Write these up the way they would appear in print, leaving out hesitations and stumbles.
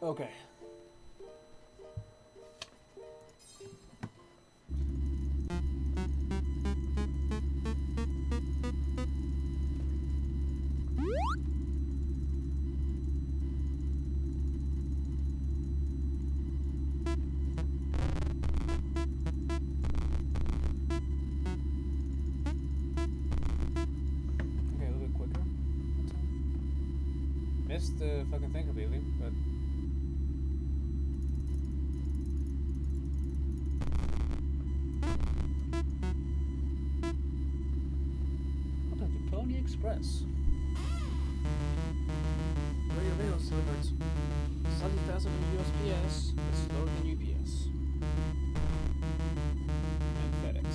Okay. Okay, a little bit quicker. Missed the fucking thing completely, but welcome to Pony Express. Radio mails delivered slightly faster than USPS, but slower than UPS. And FedEx.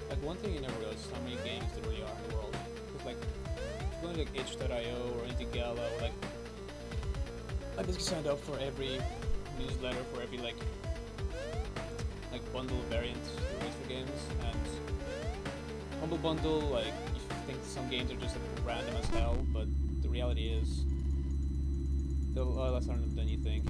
Like, one thing you never realize is how many games there really are in the world. Because, like, if you go to like itch.io or Intigala, or like, I basically signed up for every newsletter for every like bundle variant there is for games, and Humble Bundle, like, you think some games are just like random as hell, but the reality is they're a lot less random than you think.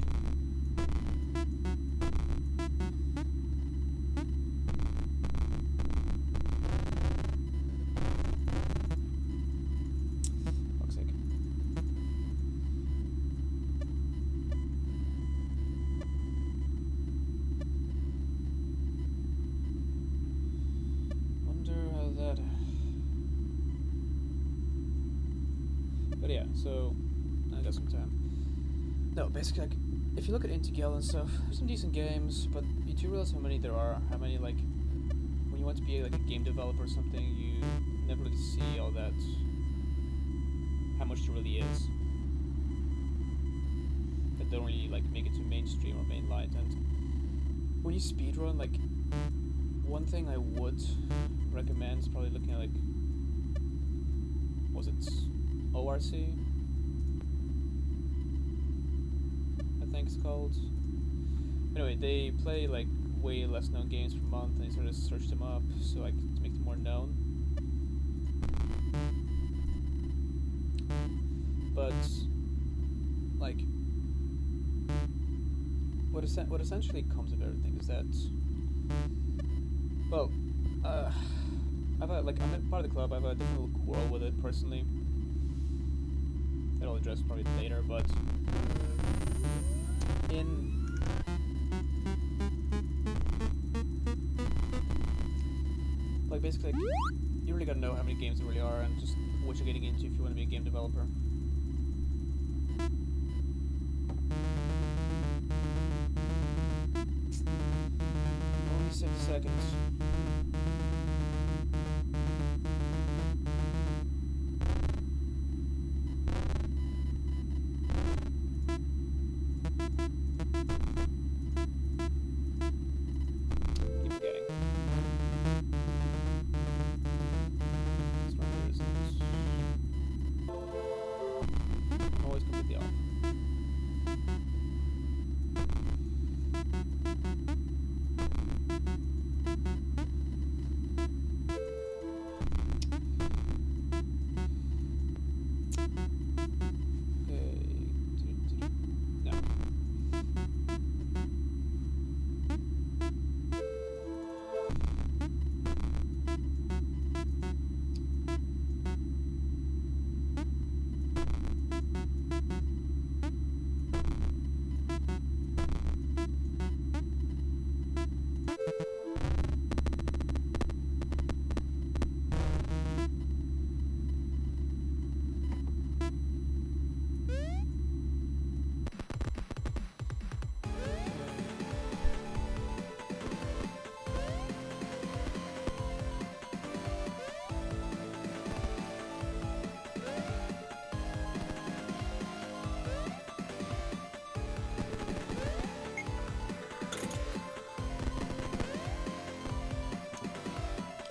Fuck's sake. Wonder how that. But yeah, so I got some time. No, basically, like, if you look at Intigel and stuff, there's some decent games, but you do realize how many there are. How many, like, when you want to be like a game developer or something, you never really see all that. How much there really is. That don't really like make it to mainstream or mainlight. And when you speedrun, like, one thing I would recommend is probably looking at, like, was it ORC? I think it's called. Anyway, they play like way less known games per month, and I sort of search them up so like to make them more known. But like, what essentially comes of everything is that, well, I'm a part of the club. I have a different little quarrel with it personally. That I'll address probably later, but in like basically, like, you really gotta know how many games there really are and just what you're getting into if you want to be a game developer. Only 6 seconds. Keep forgetting. This one here isn't.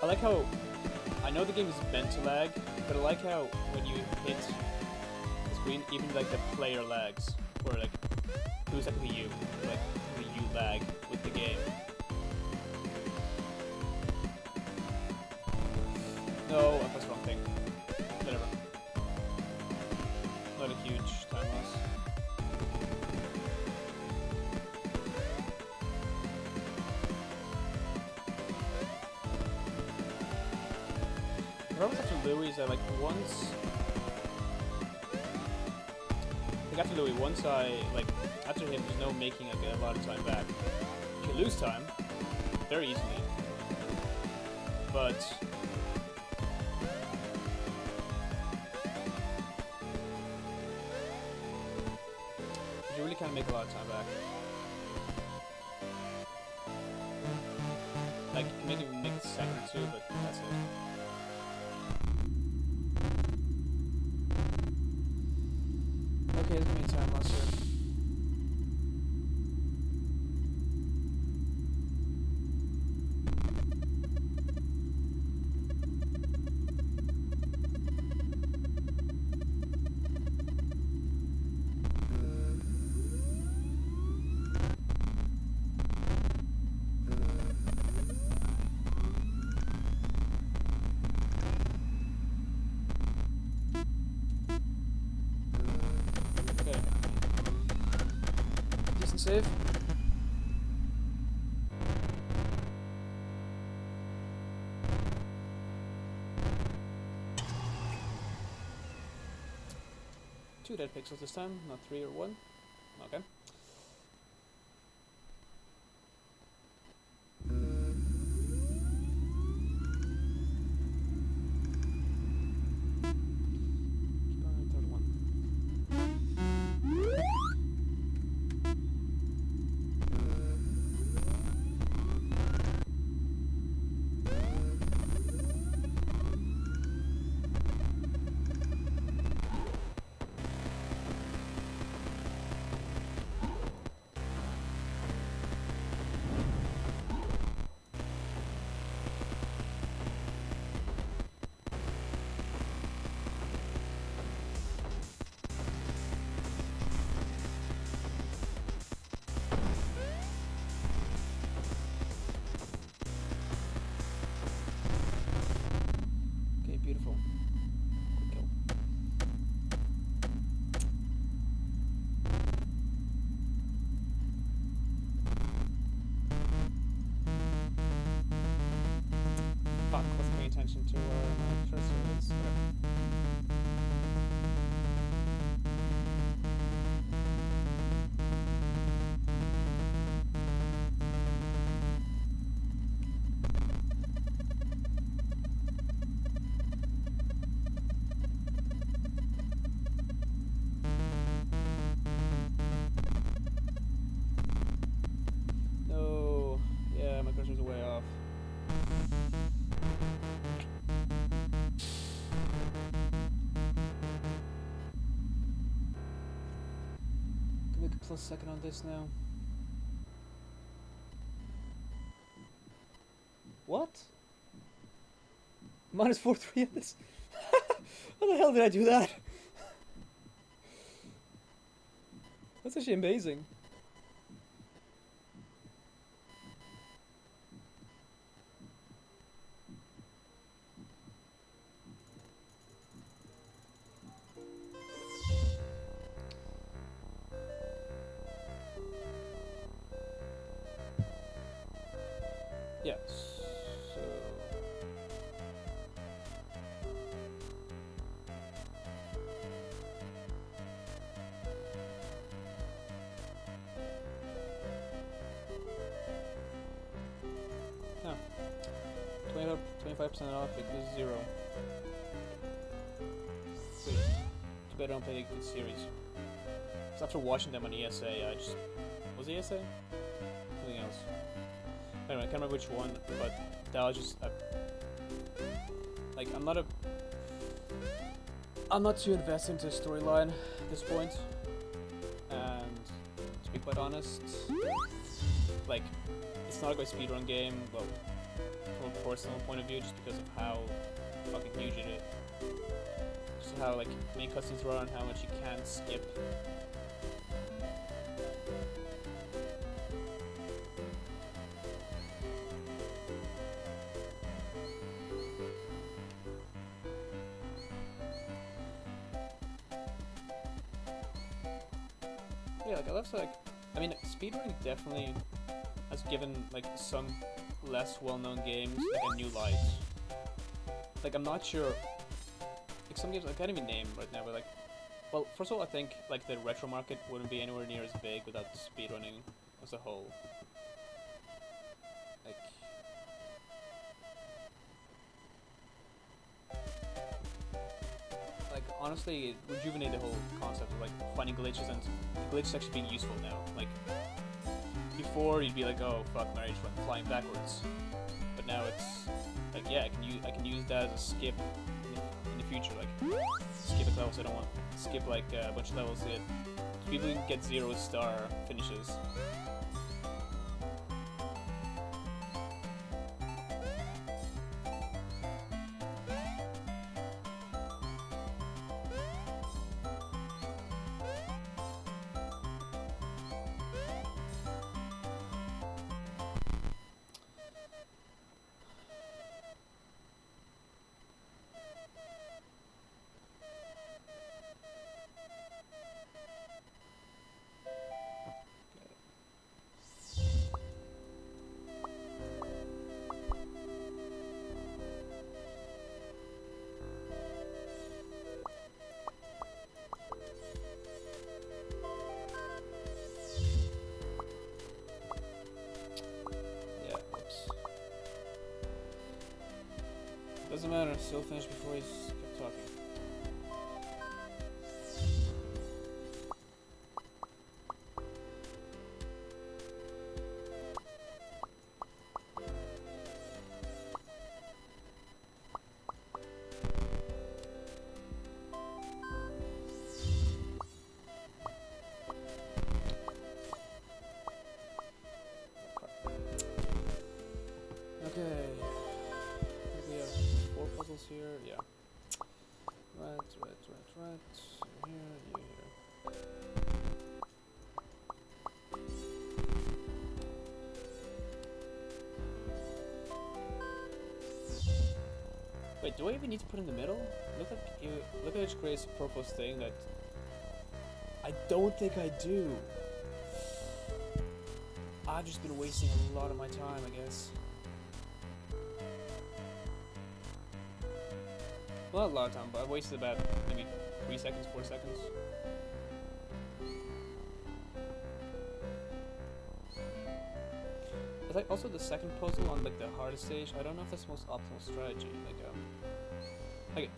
I like how, I know the game is meant to lag, but I like how when you hit the screen, even like the player lags, or like, who's like the you, like the you lag with the game. No, I pressed the wrong thing. Whatever. Not a huge time loss. The problem after Louis is that like once after Louis, once I like after him there's no making like, a lot of time back. You can lose time very easily. But you really can't make a lot of time back. Like you can maybe make a second or two, but that's it. Okay, there's gonna be a time loss here. Okay. Decent save. Two dead pixels this time, not 3 or 1. Okay. Keep on the third one. Okay, beautiful. Quick kill. Fuck, wasn't paying attention to my cursor is. Whatever. No, yeah, my cursor's way off. Can we make a plus second on this now? What? Minus 4-3 on this? How the hell did I do that? That's actually amazing. Yeah, so... No. 25% off equals 0. Sweet. Too bad I don't play a good series. Because after watching them on ESA, I just... Was it ESA? Something else. Anyway, I can't remember which one, but that was just like I'm not too invested into the storyline at this point, and to be quite honest, like it's not a great speedrun game. Well, from a personal point of view, just because of how fucking huge it is. Just how like many cutscenes there are and how much you can skip. Yeah, like I love like, I mean, speedrunning definitely has given like some less well-known games like a new light. Like I'm not sure, like some games I can't even name right now, but like, well, first of all, I think like the retro market wouldn't be anywhere near as big without speedrunning as a whole. Like honestly, it rejuvenated the whole concept of like finding glitches and the glitches actually being useful now. Like before, you'd be like, oh fuck, my rage went flying backwards, but now it's like, yeah, I can use that as a skip in the future. Like skip a level, so I don't want to skip like a bunch of levels. People can get 0-star finishes. Doesn't matter, still finished before he kept talking. Okay. Here, yeah. Right. Here, you here. Wait, do I even need to put in the middle? Look at each Grace purpose thing that I don't think I do. I've just been wasting a lot of my time, I guess. Well, not a lot of time, but I've wasted about maybe 3 seconds, 4 seconds. It's like also the second puzzle on like the hardest stage. I don't know if that's the most optimal strategy. Like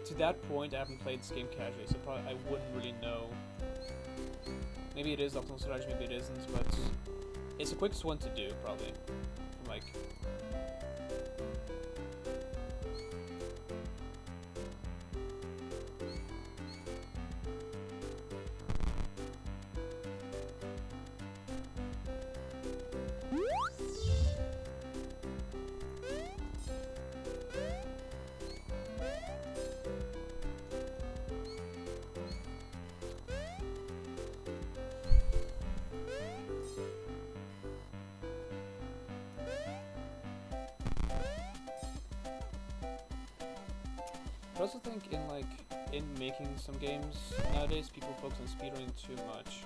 to that point, I haven't played this game casually, so probably I wouldn't really know. Maybe it is optimal strategy, maybe it isn't, but it's the quickest one to do probably. Like. I also think in making some games nowadays, people focus on speedrunning too much,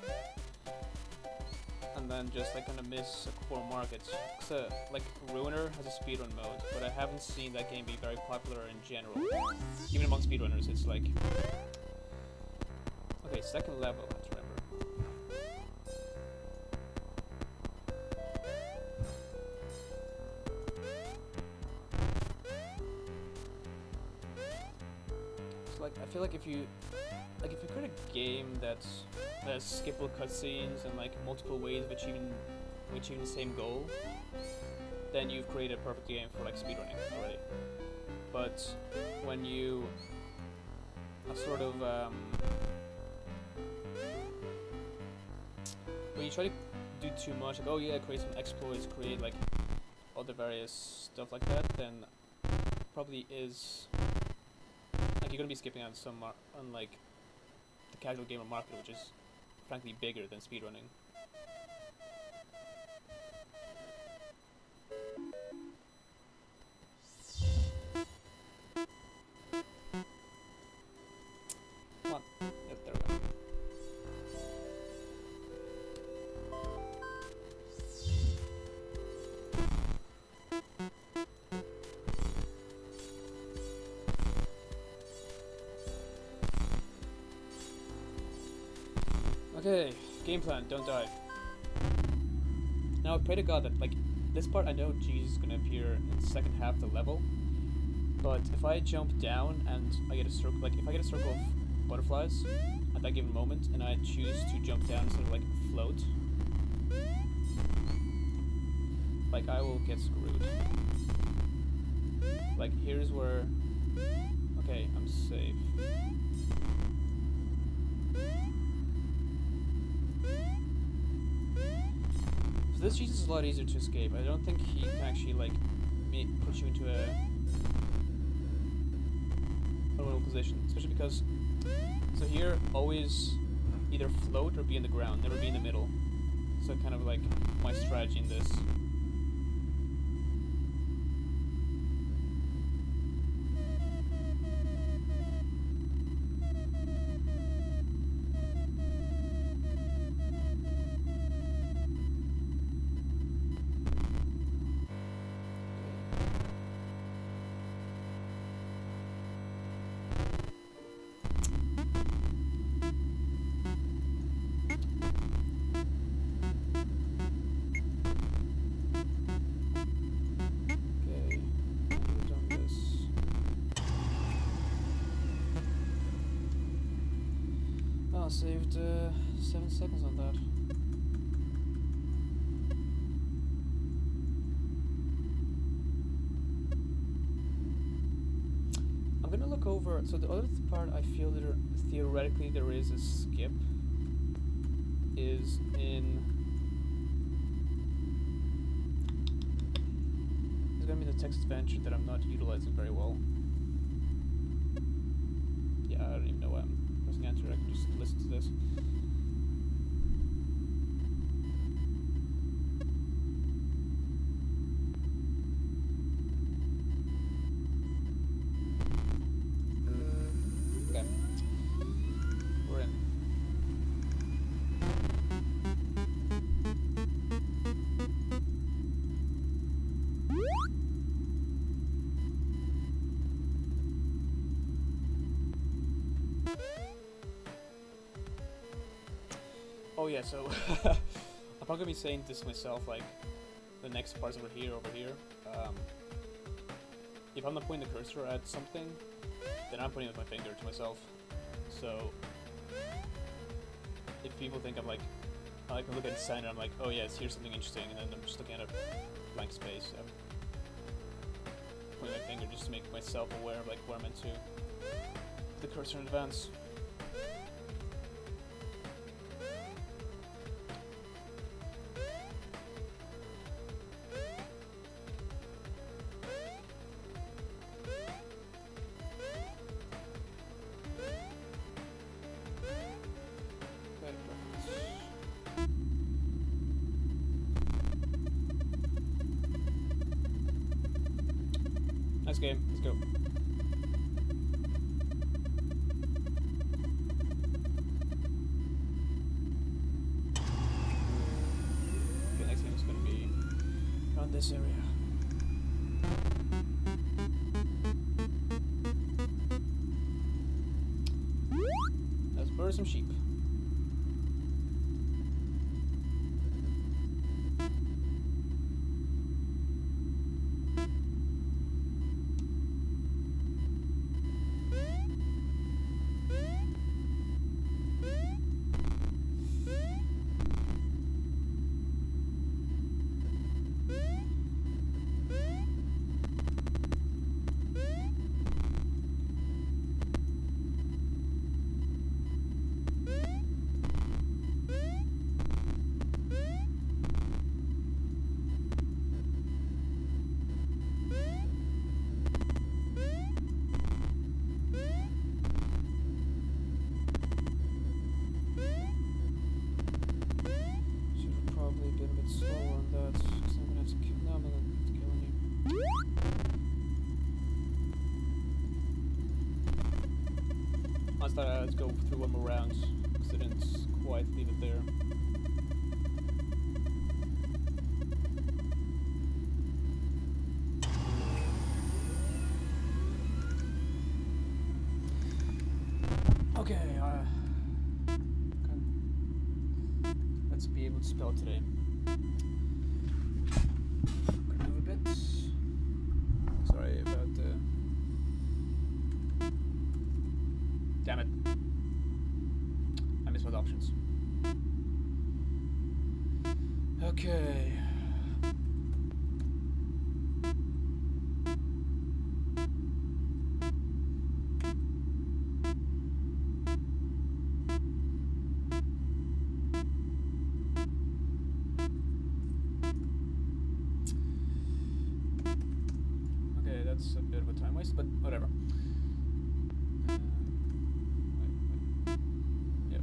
and then just like kind of miss a core market. So like Ruiner has a speedrun mode, but I haven't seen that game be very popular in general. Even among speedrunners, it's like okay, second level. I have to remember. Like I feel like if you create a game that has skippable cutscenes and like multiple ways of achieving the same goal, then you've created a perfect game for like speedrunning already. But when you sort of when you try to do too much, like oh yeah, create some exploits, create like all the various stuff like that, then probably is like you're gonna be skipping out some on like the casual gamer market, which is frankly bigger than speedrunning. Come on. Yep, there we go. Okay, game plan, don't die. Now I pray to God that, like, this part I know Jesus is gonna appear in the second half of the level, but if I jump down and I get a circle, like, if I get a circle of butterflies at that given moment, and I choose to jump down instead of, like, float, like, I will get screwed. Like, here's where... Okay, I'm safe. So this Jesus is a lot easier to escape. I don't think he can actually, like, put you into a vulnerable position. Especially because... So here, always either float or be in the ground, never be in the middle. So kind of like my strategy in this. Saved 7 seconds on that. I'm gonna look over. So the other part I feel that theoretically there is a skip is in. It's gonna be the text adventure that I'm not utilizing very well. Yeah, I don't even know why I'm pressing enter. I can just listen to this. Okay. We're in. Oh yeah, so I'm probably gonna be saying this to myself, like the next part's over here. If I'm not pointing the cursor at something, then I'm pointing with my finger to myself. So if people think I'm like, I like to look at the sign and I'm like, oh yes, here's something interesting, and then I'm just looking at a blank space. I'm pointing my finger just to make myself aware of like where I'm meant to put the cursor in advance. Nice game, let's go. Okay, next game is gonna be around this area. Let's burn some sheep. Let's go through one more round, because I didn't quite leave it there. Okay, let's be able to spell today. Gonna move a bit. Sorry about the... Damn it. I misspelled options. Okay. Okay, that's a bit of a time waste, but whatever. Yep.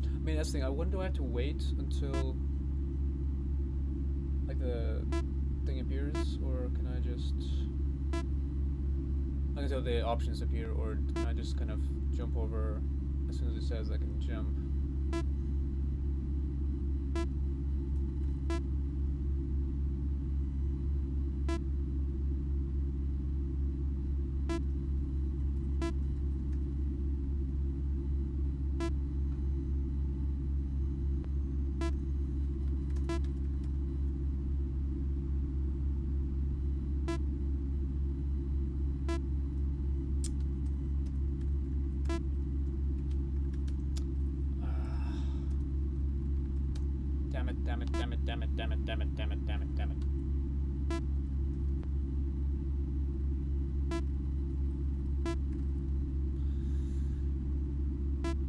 I mean, that's the thing. When do I have to wait until like the thing appears, or can I just like until the options appear, or can I just kind of jump over as soon as it says I can jump? Damn it, damn it, damn it, damn it, damn it, damn it, damn it, damn it, damn it.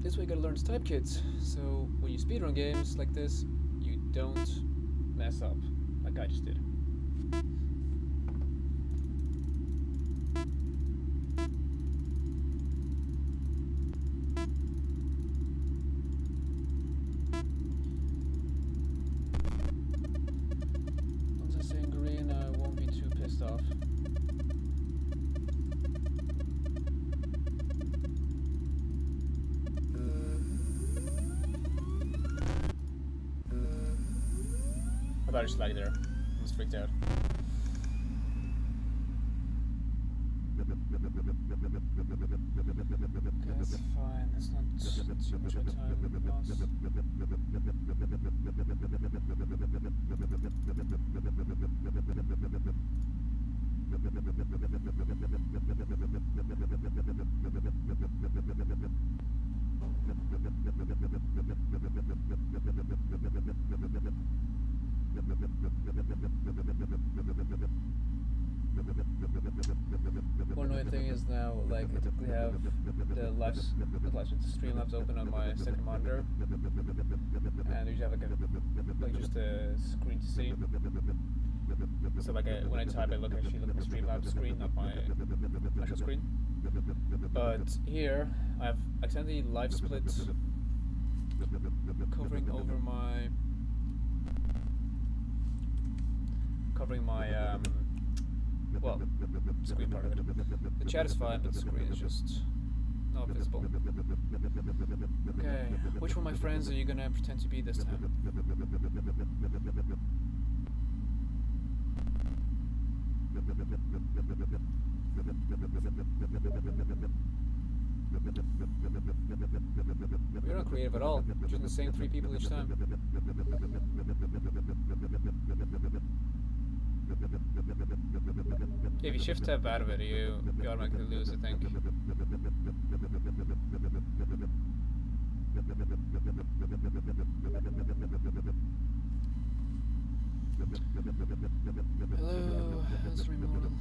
This way you gotta learn to type, kids. So when you speedrun games like this, you don't mess up like I just did. Once I say in green, I won't be too pissed off. I thought I just lagged there. I was freaked out. Okay, that's fine. That's not too much of a time loss. One annoying thing is now, like, I typically have the Streamlabs open on my second monitor, and usually have like just a screen to see. So like when I type, I actually look at the Streamlabs screen, not my actual screen. But here, I've accidentally live split covering my well, screen part of it. The chat is fine, but the screen is just not visible. Okay, which one of my friends are you gonna pretend to be this time? You're not creative at all, choosing the same 3 people each time. If you shift tab out of it, you automatically lose, I think. Hello, that's remote.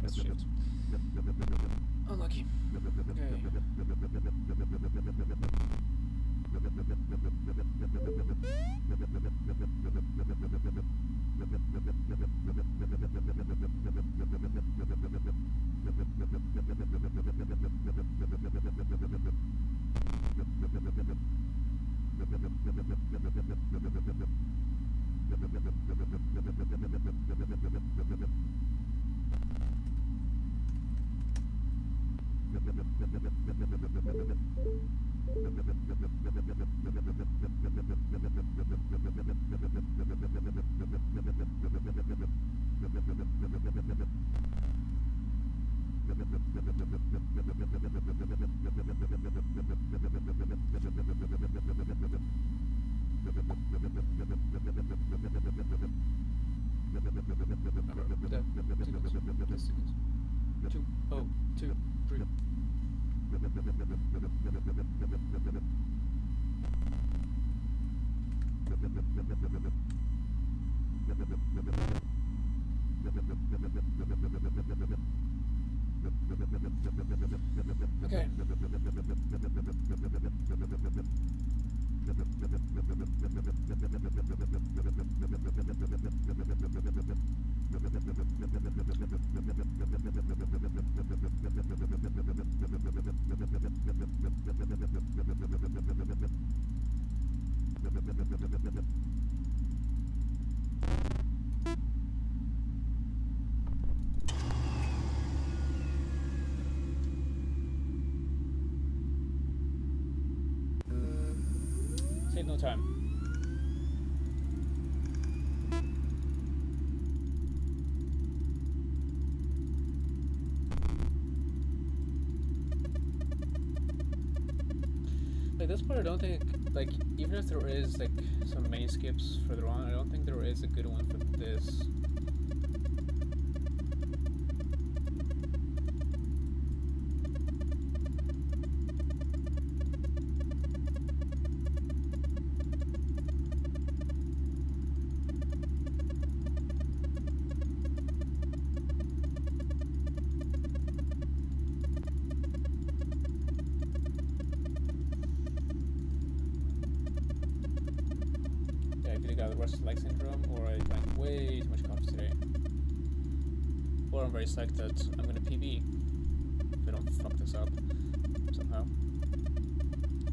Let's shift. Unlucky. Okay. Okay. Save no time. Like this part, I don't think, like, even if there is like some mini skips further on, I don't think there is a good one for this. Restless leg syndrome, or I drank way too much coffee today, or I'm very psyched that I'm gonna PB if I don't fuck this up somehow,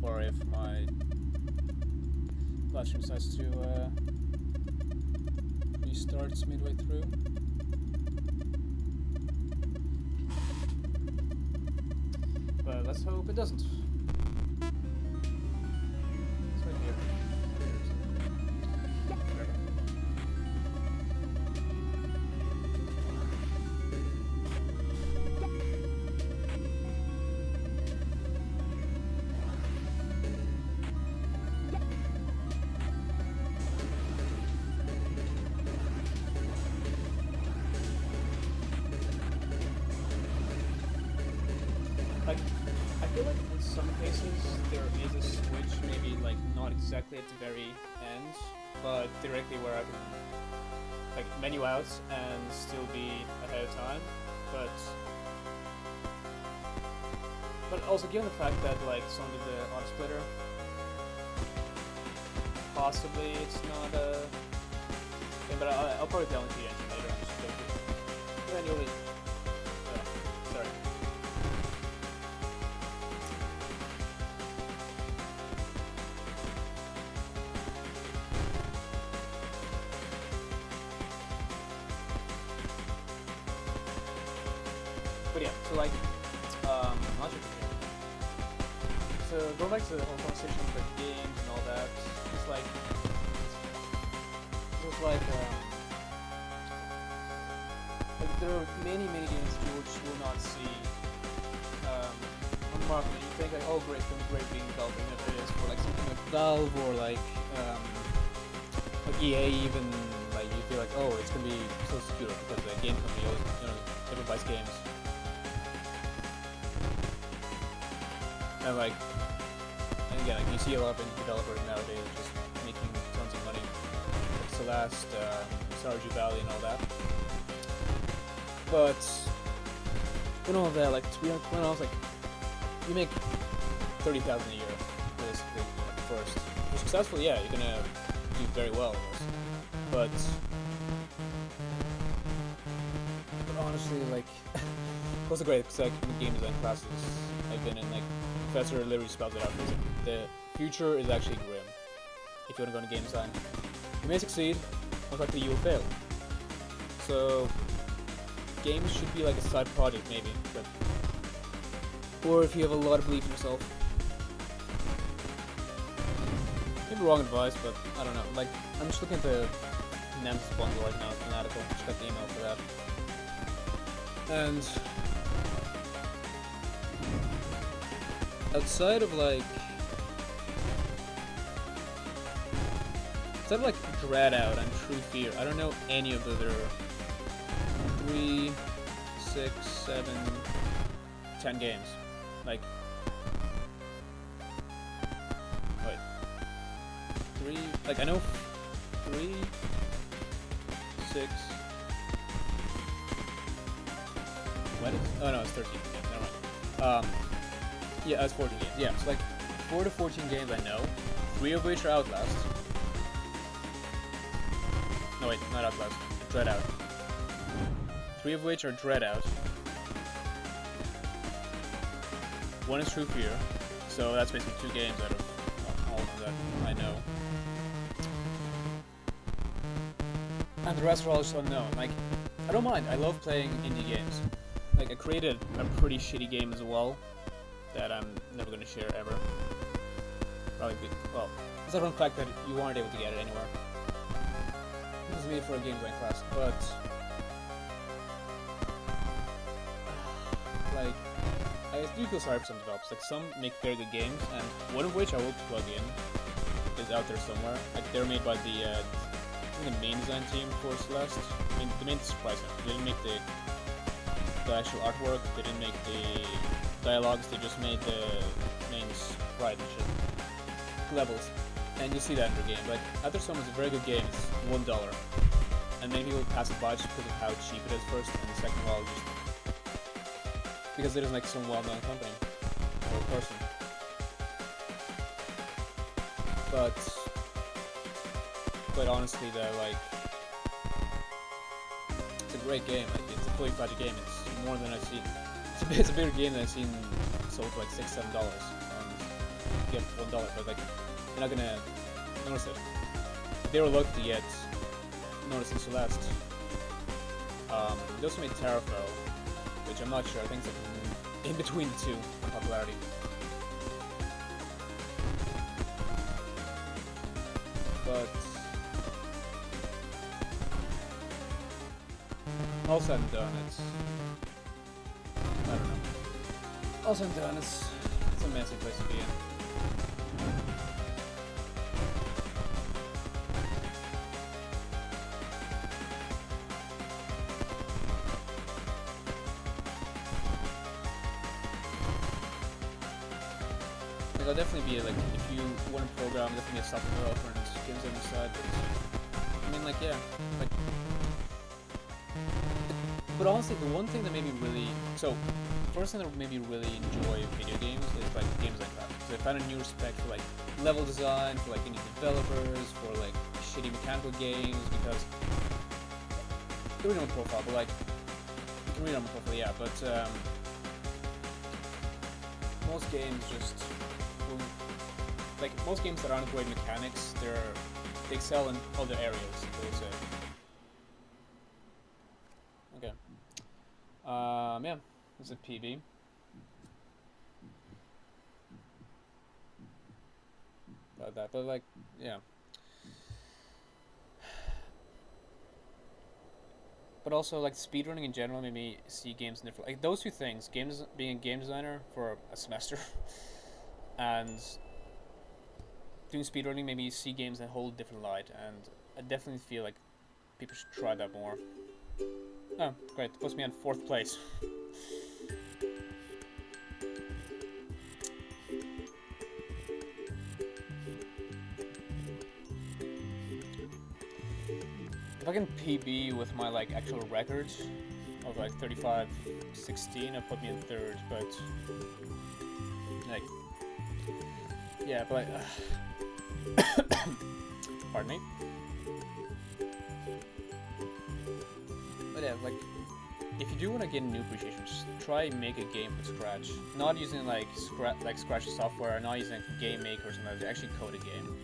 or if my live stream decides to restarts midway through. But let's hope it doesn't. It's right here. Like, I feel like in some cases there is a switch, maybe like not exactly at the very end, but theoretically where I can like menu out and still be ahead of time. But also given the fact that like some of the auto splitter, possibly it's not a thing, but I'll probably delve into the engine later and just go through manually. Sorry. But yeah, so like, not sure. So going back to the whole conversation with the games and all that, it's like, there are many games you just will not see on marketing, you think like, oh great, it's gonna be great being developing if it is for like something like Valve or like EA even, like you feel like, oh, it's gonna be so secure because the game company always, everyone buys games. And like, and again, like you see a lot of indie developers nowadays just making tons of money, like Celeste, Stardew Valley, and all that. But when all that, like to be honest, when I was like, you make 30,000 a year, basically, first. If you're successful, yeah, you're gonna do very well in this. But honestly, like, it was great because like in game design classes I've been in, like Professor literally spells it out. Like, the future is actually grim. If you want to go into game design, you may succeed, most likely you will fail. So games should be like a side project, maybe, but or if you have a lot of belief in yourself. Maybe wrong advice, but I don't know. Like, I'm just looking at the NEMS bundle right now, Fanatical. Just got the email for that. And outside of like Dread Out and True Fear, I don't know any of the other 3, 6, 7, 10 games. Like, wait, 3, like I know 3, 6, what is, oh no, it's 13, yeah, never mind. Yeah, it's 14 games, yeah, it's like 4 to 14 games I know, 3 of which are Outlast. No wait, not Outlast, Dread Out. 3 of which are Dread Out. 1 is True Fear, so that's basically 2 games out of all of that I know. And the rest are all just unknown. Like, I don't mind, I love playing indie games. Like, I created a pretty shitty game as well, that I'm never going to share ever. Probably be, well, aside from the fact that you aren't able to get it anywhere. It was made for a game design class, but like, I do feel sorry for some developers. Like, some make very good games, and one of which I will plug in is out there somewhere. Like, they're made by the main design team for Celeste. I mean, the main surprise. They didn't make the actual artwork. They didn't make the dialogues. They just made the main sprite and shit. Levels. And you see that in the game. Like, Out There Somewhere is a very good game. It's $1. And many people pass it by just because of how cheap it is first, and the second of all, just because it is like some well-known company or person. But quite honestly, though, like, it's a great game. Like, it's a fully fledged game. It's more than I've seen. It's a bigger game than I've seen sold for like $6, $7, and you get $1. But like, you're not gonna notice it. If they were lucky to get noticed in Celeste. They also made Terraflow, which I'm not sure. I think it's like in between the two in popularity. But all said and done, it's, I don't know. All said and done, it's a messy place to be in. I'll definitely be like, if you want to program, definitely a software developer and games on the side. But, I mean, like, yeah, like. But honestly, the one thing that made me really, so first thing that made me really enjoy video games is like games like that. So I found a new respect for like level design, for like indie developers, for like shitty mechanical games, because you read on my profile, but like you can read on my profile, yeah. But most games just. Like, most games that aren't great mechanics, they excel in other areas, I would say. Okay. Yeah, this is a PB. About that, but like, yeah. but also like speedrunning in general made me see games in different, like those two things, games, being a game designer for a semester and doing speedrunning made me see games in a whole different light, and I definitely feel like people should try that more. Oh, great, it puts me on 4th place. If I can PB with my like actual records of like 35-16, it put me in 3rd, but like, yeah, but pardon me. But yeah, like, if you do want to get new appreciation, just try make a game from scratch. Not using like scratch software, not using like, Game Maker or something like that. Actually code a game.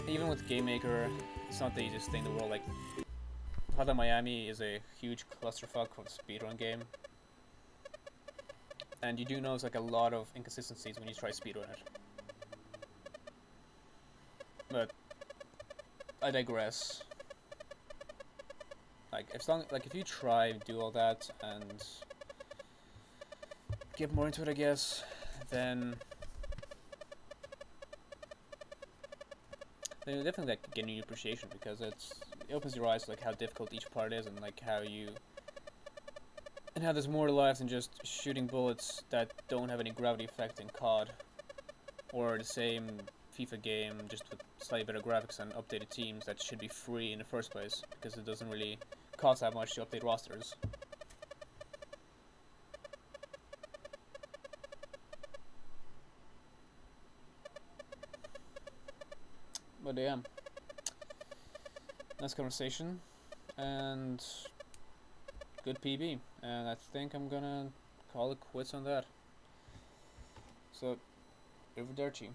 Even with Game Maker, it's not the easiest thing in the world. Like, Hotline Miami is a huge clusterfuck of a speedrun game. And you do notice like a lot of inconsistencies when you try speedrun it. But I digress. Like, if you try do all that and get more into it, I guess, then you definitely like get new appreciation, because it opens your eyes to like how difficult each part is, and like how there's more to life than just shooting bullets that don't have any gravity effect in COD, or the same FIFA game just with slightly better graphics and updated teams that should be free in the first place, because it doesn't really cost that much to update rosters. But yeah, nice conversation and good PB, and I think I'm gonna call it quits on that. So, arrivederci.